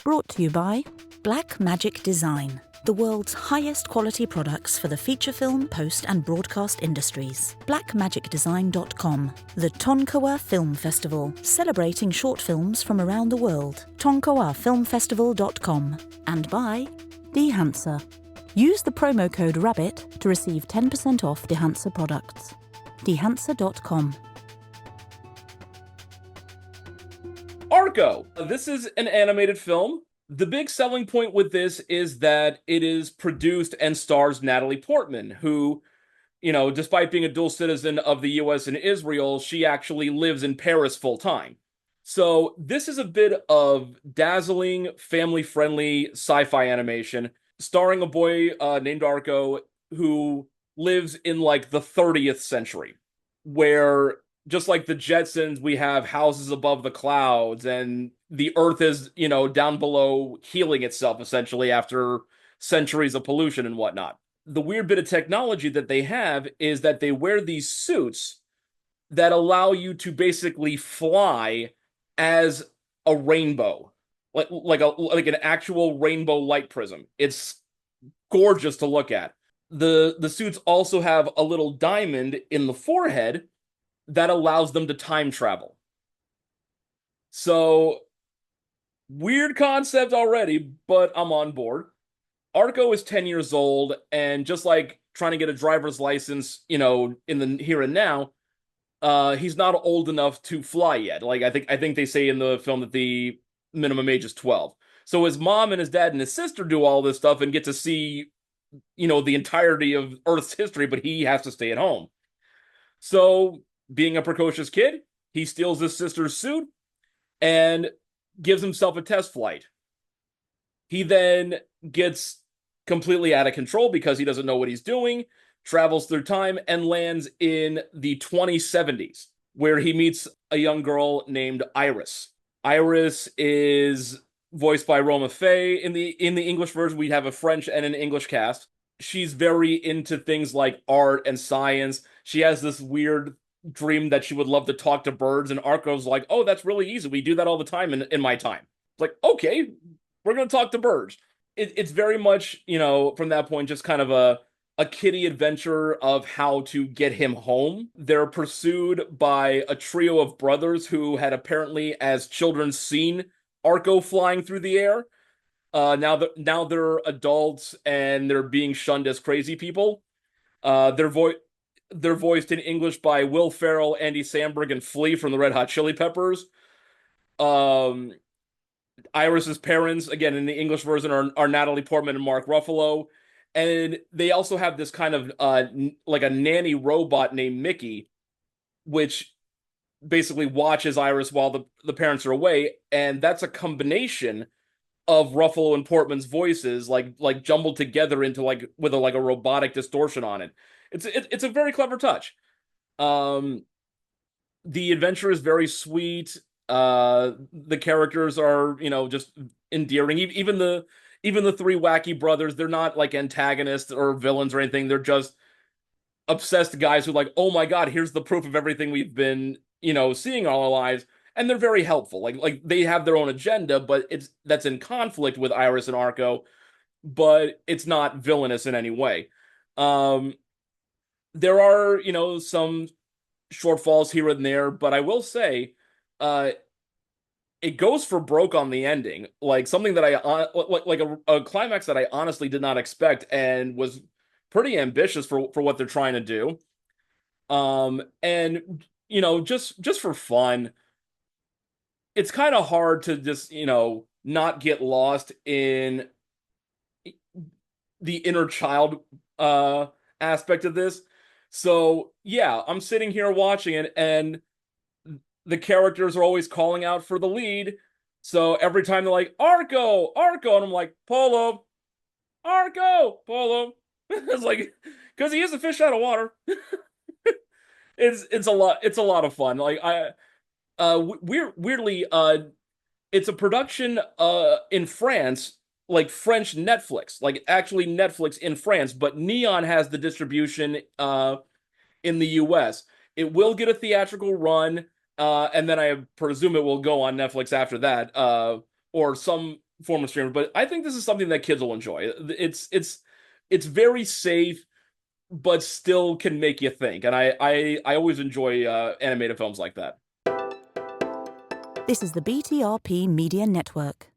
Brought to you by BlackMagic Design, the world's highest quality products for the feature film, post and broadcast industries. BlackMagicDesign.com, the Tonkawa Film Festival, celebrating short films from around the world. Tonkawafilmfestival.com. And by Dehancer. Use the promo code RABBIT to receive 10% off Dehancer products. Dehancer.com. Arco. This is an animated film. The big selling point with this is that it is produced and stars Natalie Portman, who, despite being a dual citizen of the US and Israel, she actually lives in Paris full time. So this is a bit of dazzling, family-friendly sci-fi animation starring a boy named Arco who lives in like the 30th century, where just like the Jetsons, we have houses above the clouds, and the Earth is, down below healing itself, essentially, after centuries of pollution and whatnot. The weird bit of technology that they have is that they wear these suits that allow you to basically fly as a rainbow, like an actual rainbow light prism. It's gorgeous to look at. The suits also have a little diamond in the forehead that allows them to time travel. So, weird concept already, but I'm on board. Arco is 10 years old, and just like trying to get a driver's license, in the here and now, he's not old enough to fly yet. Like I think they say in the film that the minimum age is 12. So his mom and his dad and his sister do all this stuff and get to see, the entirety of Earth's history, but he has to stay at home. So, being a precocious kid, he steals his sister's suit and gives himself a test flight. He then gets completely out of control because he doesn't know what he's doing, travels through time, and lands in the 2070s, where he meets a young girl named Iris. Iris is voiced by Roma Fay. In the English version, we have a French and an English cast. She's very into things like art and science. She has this weird dream that she would love to talk to birds, and Arco's like, oh, that's really easy. We do that all the time in my time. It's like, okay, we're going to talk to birds. It's very much, from that point, just kind of a kiddie adventure of how to get him home. They're pursued by a trio of brothers who had apparently, as children, seen Arco flying through the air. Now they're adults and they're being shunned as crazy people. They're voiced in English by Will Ferrell, Andy Samberg, and Flea from the Red Hot Chili Peppers. Iris's parents, again in the English version, are Natalie Portman and Mark Ruffalo, and they also have this kind of like a nanny robot named Mikki, which basically watches Iris while the parents are away, and that's a combination of Ruffalo and Portman's voices, like jumbled together into with a robotic distortion on it. It's a very clever touch. The adventure is very sweet. The characters are, just endearing. Even the three wacky brothers, they're not like antagonists or villains or anything. They're just obsessed guys who like, oh my God, here's the proof of everything we've been, seeing all our lives. And they're very helpful. Like they have their own agenda, but that's in conflict with Iris and Arco, but it's not villainous in any way. There are, some shortfalls here and there, but I will say, it goes for broke on the ending, like something that a climax that I honestly did not expect and was pretty ambitious for what they're trying to do. And just for fun, it's kind of hard to just not get lost in the inner child aspect of this. So yeah, I'm sitting here watching it, and the characters are always calling out for the lead. So every time they're like, Arco, Arco, and I'm like, Polo, Arco, Polo. It's like, because he is a fish out of water. It's a lot of fun. Like weirdly, it's a production in France, like French Netflix, like actually Netflix in France, but Neon has the distribution in the US. It will get a theatrical run. and then I presume it will go on Netflix after that, or some form of streamer. But I think this is something that kids will enjoy. It's very safe, but still can make you think. And I always enjoy animated films like that. This is the BTRP Media Network.